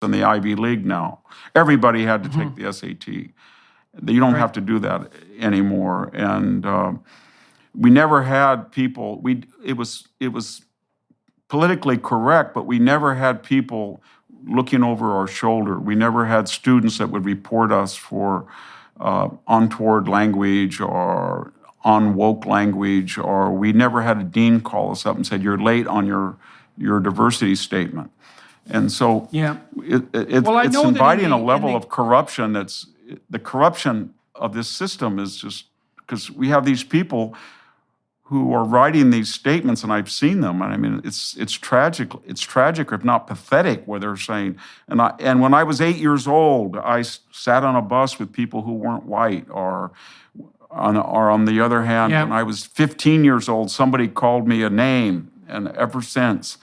in the Ivy League now. Everybody had to take the SAT. You don't have to do that anymore. And we never had people. It was politically correct, but we never had people looking over our shoulder. We never had students that would report us for untoward language or unwoke language, or we never had a dean call us up and said, "You're late on your diversity statement." And so it's inviting a level of corruption that's, the corruption of this system is just, because we have these people who are writing these statements, and I've seen them, and I mean, it's tragic, if not pathetic, where they're saying, and when I was 8 years old, I sat on a bus with people who weren't white, or on the other hand, when I was 15 years old, somebody called me a name, and ever since,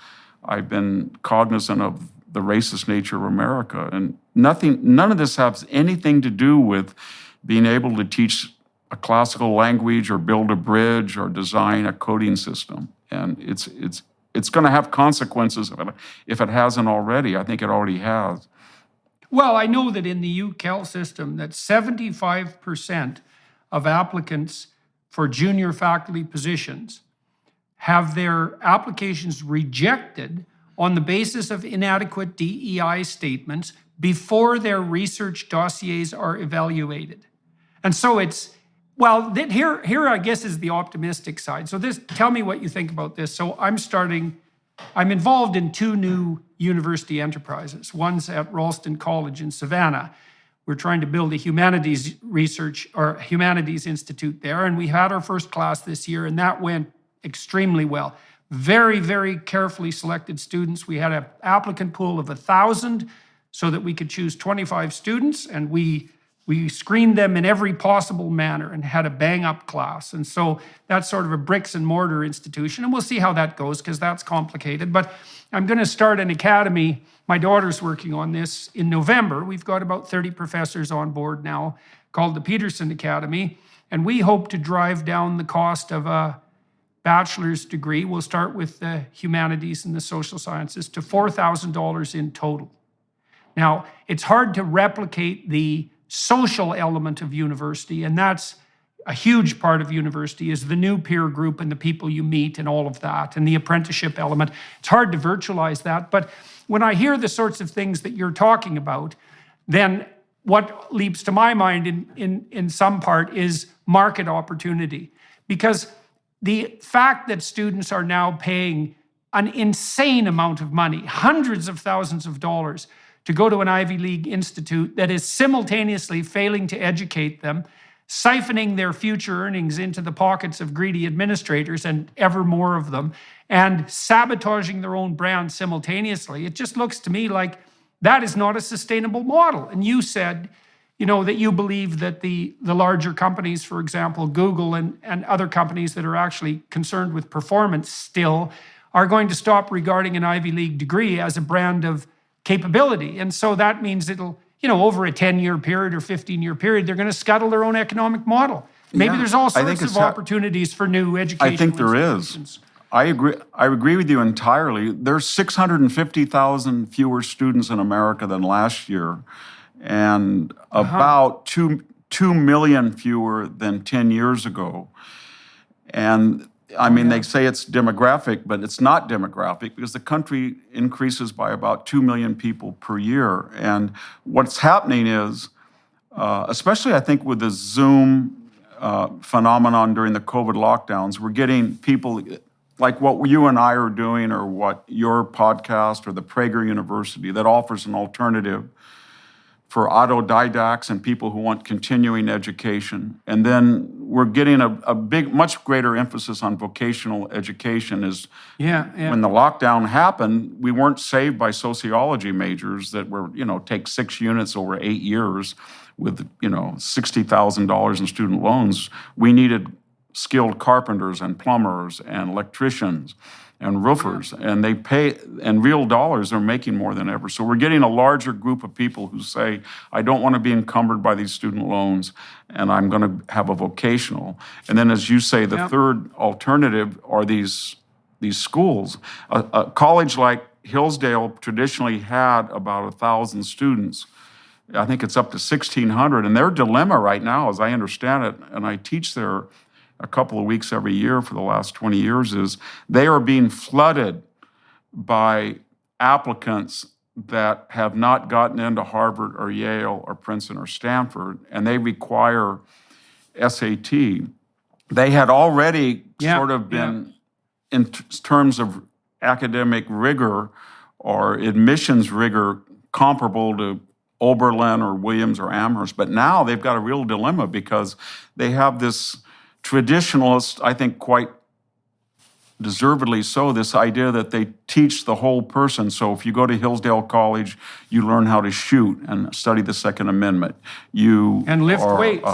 I've been cognizant of the racist nature of America, and none of this has anything to do with being able to teach a classical language or build a bridge or design a coding system. And it's going to have consequences if it hasn't already. I think it already has. Well, I know that in the UCAL system that 75% of applicants for junior faculty positions have their applications rejected on the basis of inadequate DEI statements before their research dossiers are evaluated. And so here I guess is the optimistic side. So tell me what you think about this. So I'm involved in two new university enterprises. One's at Ralston College in Savannah. We're trying to build a humanities research or humanities institute there. And we had our first class this year, and that went extremely well. Very, very carefully selected students. We had an applicant pool of 1,000 so that we could choose 25 students, and we screened them in every possible manner and had a bang-up class. And so that's sort of a bricks and mortar institution, and we'll see how that goes because that's complicated. But I'm going to start an academy. My daughter's working on this in November. We've got about 30 professors on board now, called the Peterson Academy, and we hope to drive down the cost of a bachelor's degree. We'll start with the humanities and the social sciences to $4,000 in total. Now, it's hard to replicate the social element of university, and that's a huge part of university, is the new peer group and the people you meet and all of that, and the apprenticeship element. It's hard to virtualize that, but when I hear the sorts of things that you're talking about, then what leaps to my mind in some part is market opportunity. Because the fact that students are now paying an insane amount of money, hundreds of thousands of dollars, to go to an Ivy League institute that is simultaneously failing to educate them, siphoning their future earnings into the pockets of greedy administrators and ever more of them, and sabotaging their own brand simultaneously. It just looks to me like that is not a sustainable model. And you said, that you believe that the larger companies, for example, Google and other companies that are actually concerned with performance still, are going to stop regarding an Ivy League degree as a brand of capability. And so that means it'll, over a 10-year period or 15-year period, they're going to scuttle their own economic model. Maybe there's all sorts of opportunities for new education. I think there is. I agree with you entirely. There's 650,000 fewer students in America than last year, and about 2 million fewer than 10 years ago. And I mean, they say it's demographic, but it's not demographic because the country increases by about 2 million people per year. And what's happening is, especially I think with the Zoom phenomenon during the COVID lockdowns, we're getting people like what you and I are doing, or what your podcast or the Prager University that offers an alternative for autodidacts and people who want continuing education. And then we're getting a much greater emphasis on vocational education. When the lockdown happened, we weren't saved by sociology majors that were, take 6 units over 8 years with, $60,000 in student loans. We needed skilled carpenters and plumbers and electricians and roofers, and they pay, and real dollars are making more than ever. So we're getting a larger group of people who say, I don't want to be encumbered by these student loans, and I'm going to have a vocational. And then, as you say, the third alternative are these schools. A college like Hillsdale traditionally had about 1,000 students. I think it's up to 1,600. And their dilemma right now, as I understand it, and I teach there a couple of weeks every year for the last 20 years, is they are being flooded by applicants that have not gotten into Harvard or Yale or Princeton or Stanford, and they require SAT. They had already sort of been, in terms of academic rigor or admissions rigor, comparable to Oberlin or Williams or Amherst, but now they've got a real dilemma because they have this traditionalist, I think quite deservedly so, this idea that they teach the whole person. So if you go to Hillsdale College, you learn how to shoot and study the Second Amendment. And lift weights.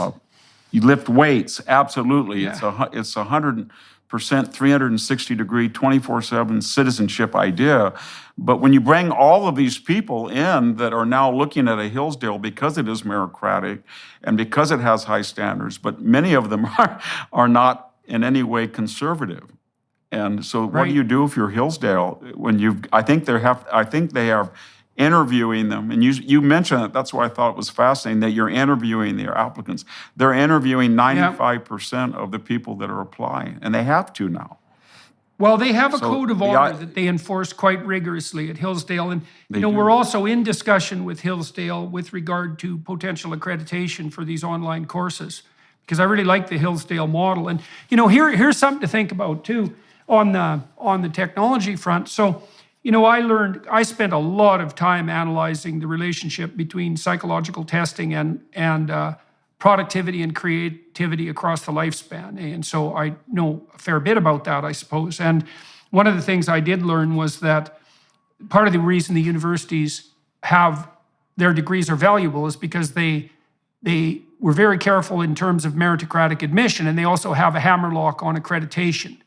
You lift weights, absolutely. Yeah. It's 100%, 360-degree, 24/7 citizenship idea. But when you bring all of these people in that are now looking at a Hillsdale because it is meritocratic and because it has high standards, but many of them are not in any way conservative. And so what do you do if you're Hillsdale when I think they are interviewing them, and you mentioned it, that's why I thought it was fascinating that you're interviewing their applicants. They're interviewing 95% of the people that are applying, and they have to now. Well, they have a code of honor that they enforce quite rigorously at Hillsdale. And, we're also in discussion with Hillsdale with regard to potential accreditation for these online courses, because I really like the Hillsdale model. And, here's something to think about, too, on the technology front. So, I spent a lot of time analyzing the relationship between psychological testing and productivity and creativity across the lifespan. And so I know a fair bit about that, I suppose. And one of the things I did learn was that part of the reason the universities have their degrees are valuable is because they were very careful in terms of meritocratic admission, and they also have a hammerlock on accreditation.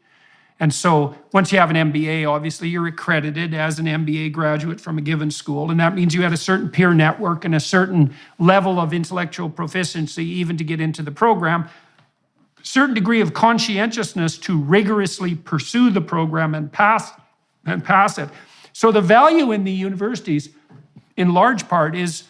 And so once you have an MBA, obviously you're accredited as an MBA graduate from a given school. And that means you had a certain peer network and a certain level of intellectual proficiency even to get into the program, certain degree of conscientiousness to rigorously pursue the program and pass it. So the value in the universities, in large part, is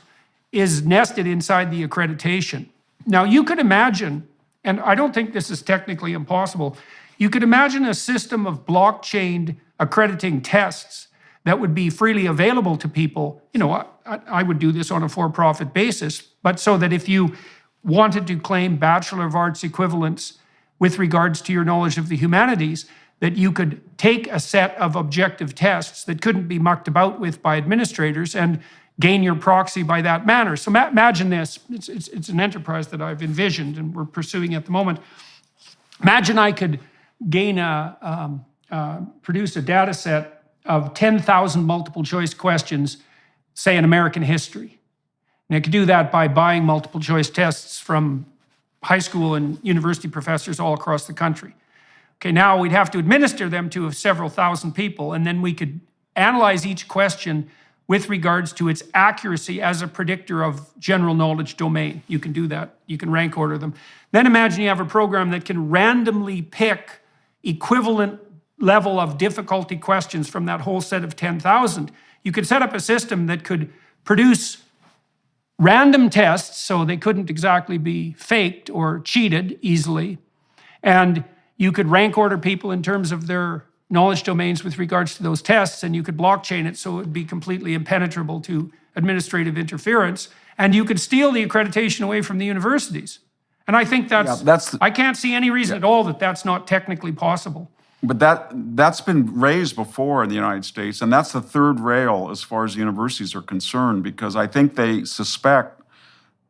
nested inside the accreditation. Now you could imagine, and I don't think this is technically impossible, you could imagine a system of blockchain accrediting tests that would be freely available to people. I would do this on a for-profit basis, but so that if you wanted to claim Bachelor of Arts equivalents with regards to your knowledge of the humanities, that you could take a set of objective tests that couldn't be mucked about with by administrators and gain your proxy by that manner. So imagine this. It's an enterprise that I've envisioned and we're pursuing at the moment. Imagine I could produce a data set of 10,000 multiple choice questions, say in American history. And I could do that by buying multiple choice tests from high school and university professors all across the country. Okay, now we'd have to administer them to several thousand people, and then we could analyze each question with regards to its accuracy as a predictor of general knowledge domain. You can do that. You can rank order them. Then imagine you have a program that can randomly pick equivalent level of difficulty questions from that whole set of 10,000. You could set up a system that could produce random tests, so they couldn't exactly be faked or cheated easily. And you could rank order people in terms of their knowledge domains with regards to those tests, and you could blockchain it so it would be completely impenetrable to administrative interference. And you could steal the accreditation away from the universities. And I think I can't see any reason at all that that's not technically possible. But that's been raised before in the United States, and that's the third rail as far as the universities are concerned, because I think they suspect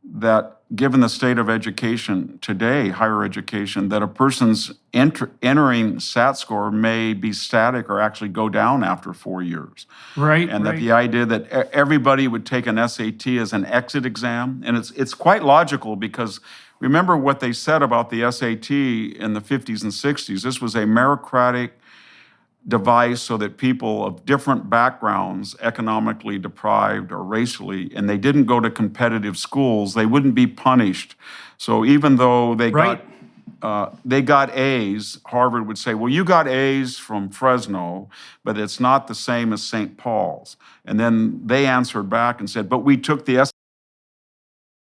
that given the state of education today, higher education, that a person's entering SAT score may be static or actually go down after 4 years. Right. And that the idea that everybody would take an SAT as an exit exam, and it's quite logical because remember what they said about the SAT in the 50s and 60s. This was a meritocratic device so that people of different backgrounds, economically deprived or racially, and they didn't go to competitive schools, they wouldn't be punished. So even though they got they got A's, Harvard would say, well, you got A's from Fresno, but it's not the same as St. Paul's. And then they answered back and said, but we took the